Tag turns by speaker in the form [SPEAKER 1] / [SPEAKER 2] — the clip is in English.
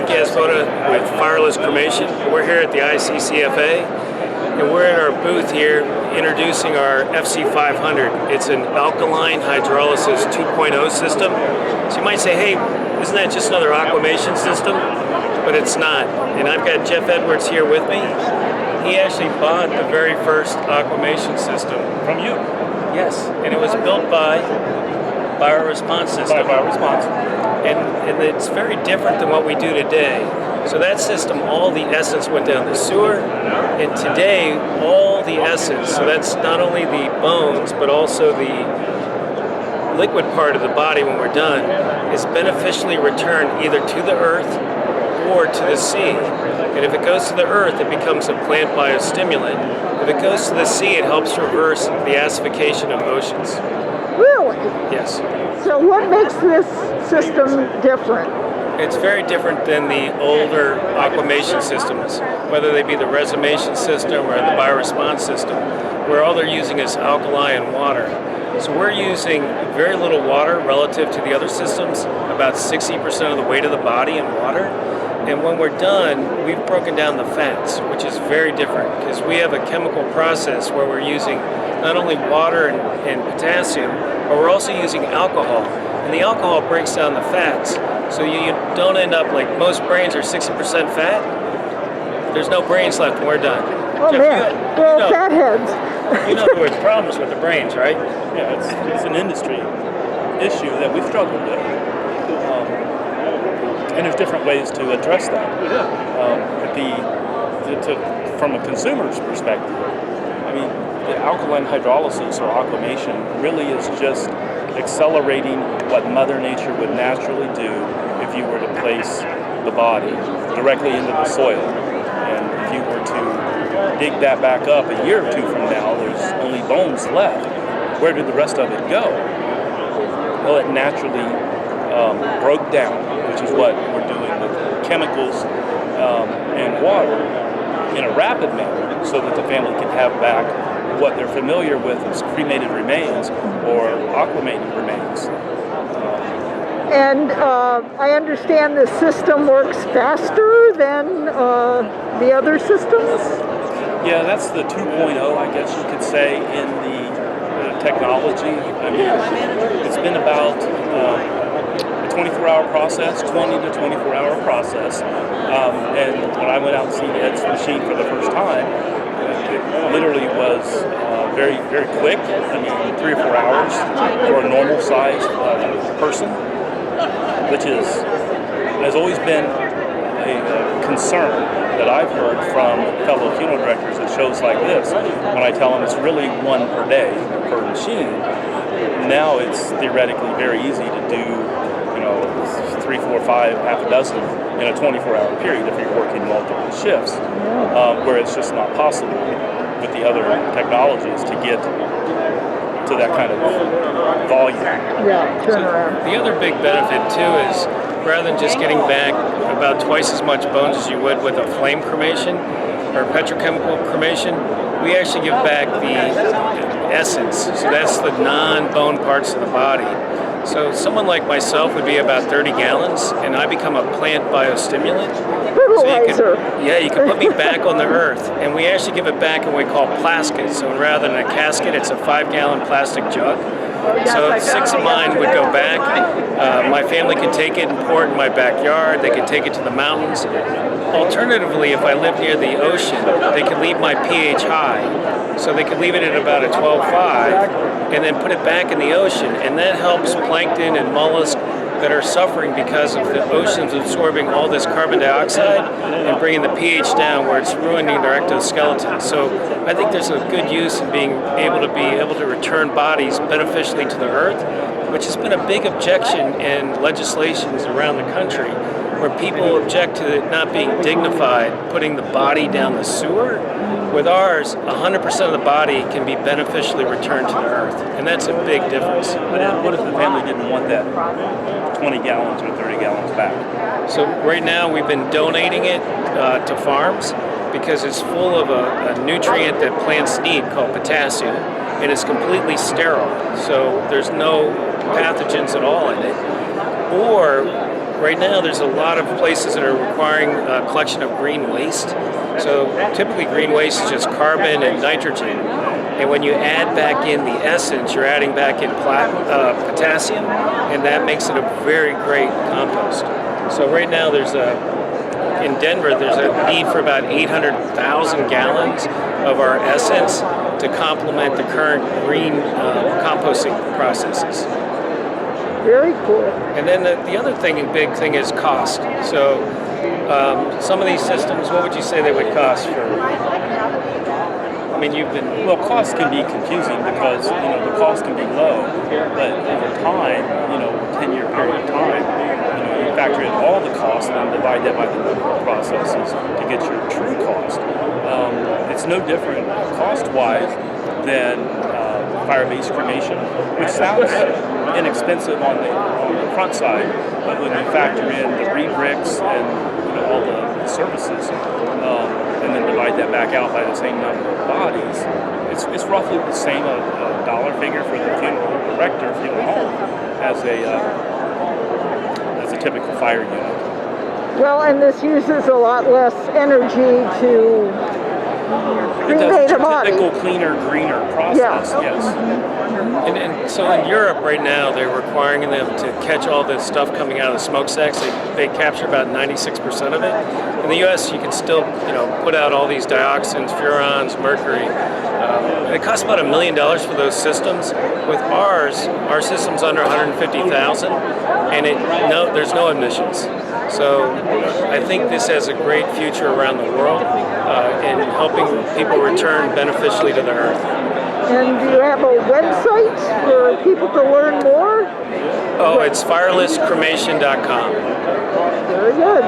[SPEAKER 1] with Fireless Cremation. We're here at the ICCFA, and we're at our booth here introducing our FC500. It's an alkaline hydrolysis 2.0 system. So you might say, hey, isn't that just another Aquamation system? But it's not. And I've got Jeff Edwards here with me. He actually bought the very first Aquamation system.
[SPEAKER 2] From you?
[SPEAKER 1] Yes, and it was built by Bioresponse system. And it's very different than what we do today. So that system, all the essence went down the sewer, and today all the essence, so that's not only the bones, but also the liquid part of the body when we're done, is beneficially returned either to the earth or to the sea. And if it goes to the earth, it becomes a plant biostimulant. If it goes to the sea, it helps reverse the acidification of oceans.
[SPEAKER 3] Really?
[SPEAKER 1] Yes.
[SPEAKER 3] So what makes this system different?
[SPEAKER 1] It's very different than the older Aquamation systems, whether they be the resomation system or the Bioresponse system, where all they're using is alkali and water. So we're using very little water relative to the other systems, about 60% of the weight of the body in water. And when we're done, we've broken down the fats, which is very different because we have a chemical process where we're using not only water and potassium, but we're also using alcohol. And the alcohol breaks down the fats. So you don't end up like most brains are 60% fat. There's no brains left when we're done.
[SPEAKER 3] Oh,
[SPEAKER 1] Jeff,
[SPEAKER 3] man, they're all fat heads.
[SPEAKER 1] You know there's problems with the brains, right?
[SPEAKER 2] Yeah, it's an industry issue that we've struggled with. And there's different ways to address that. From a consumer's perspective, I mean, the alkaline hydrolysis or aquamation really is just accelerating what Mother Nature would naturally do if you were to place the body directly into the soil. And if you were to dig that back up a year or two from now, there's only bones left. Where did the rest of it go? Well, it naturally broke down, which is what we're doing with chemicals and water in a rapid manner so that the family can have back what they're familiar with as cremated remains or aquamated remains.
[SPEAKER 3] And I understand the system works faster than the other systems?
[SPEAKER 2] Yeah, that's the 2.0, I guess you could say, in the technology. I mean, it's been about a 24-hour process, 20 to 24-hour process. And when I went out and seen Ed's machine for the first time, it literally was very, very quick. I mean, 3 or 4 hours for a normal-sized person, which has always been a concern that I've heard from fellow funeral directors at shows like this. When I tell them it's really 1 per day per machine, now it's theoretically very easy to do, 3, 4, 5, half a dozen in a 24-hour period if you're working multiple shifts, where it's just not possible with the other technologies to get to that kind of volume.
[SPEAKER 3] Yeah, turn around.
[SPEAKER 1] The other big benefit too is rather than just getting back about twice as much bones as you would with a flame cremation or petrochemical cremation, we actually give back the essence. So that's the non-bone parts of the body. So someone like myself would be about 30 gallons, and I become a plant biostimulant.
[SPEAKER 3] Fertilizer.
[SPEAKER 1] So you can put me back on the earth, and we actually give it back in what we call plasket. So rather than a casket, it's a 5-gallon plastic jug. So 6 of mine would go back. My family could take it and pour it in my backyard. They could take it to the mountains. Alternatively, if I lived near the ocean, they could leave my pH high. So they could leave it at about a 12.5 and then put it back in the ocean. And that helps plankton and mollusks that are suffering because of the oceans absorbing all this carbon dioxide and bringing the pH down where it's ruining their ectoskeleton. So I think there's a good use in being able to return bodies beneficially to the earth, which has been a big objection in legislations around the country where people object to it not being dignified, putting the body down the sewer. With ours, 100% of the body can be beneficially returned to the earth, and that's a big difference.
[SPEAKER 2] But what if the family didn't want that 20 gallons or 30 gallons back?
[SPEAKER 1] So right now we've been donating it to farms because it's full of a nutrient that plants need called potassium, and it's completely sterile, so there's no pathogens at all in it. Or Right now, there's a lot of places that are requiring a collection of green waste. So typically green waste is just carbon and nitrogen. And when you add back in the essence, you're adding back in potassium, and that makes it a very great compost. So right now in Denver, there's a need for about 800,000 gallons of our essence to complement the current green composting processes.
[SPEAKER 3] Very cool.
[SPEAKER 1] And then the other big thing is cost. So some of these systems, what would you say they would cost for? I mean,
[SPEAKER 2] Well, cost can be confusing because the cost can be low, but over time, 10-year period of time, you factor in all the costs and then divide that by the number of processes to get your true cost. It's no different cost-wise than fire-based cremation, which sounds inexpensive on the front side, but when you factor in the re-bricks and all the services, and then divide that back out by the same number of bodies, it's roughly the same dollar figure for the funeral director, funeral home, as a typical fire unit.
[SPEAKER 3] Well, and this uses a lot less energy to cremate a body.
[SPEAKER 2] Typical cleaner, greener process.
[SPEAKER 3] Yeah.
[SPEAKER 2] Yes.
[SPEAKER 1] And so in Europe right now, they're requiring them to catch all this stuff coming out of the smokestacks. They capture about 96% of it. In the U.S., you can still, put out all these dioxins, furans, mercury. It costs about $1 million for those systems. With our system's under 150,000, and there's no emissions. So I think this has a great future around the world in helping people return beneficially to the earth.
[SPEAKER 3] And do you have a website for people to learn more?
[SPEAKER 1] Oh, it's firelesscremation.com.
[SPEAKER 3] Very good.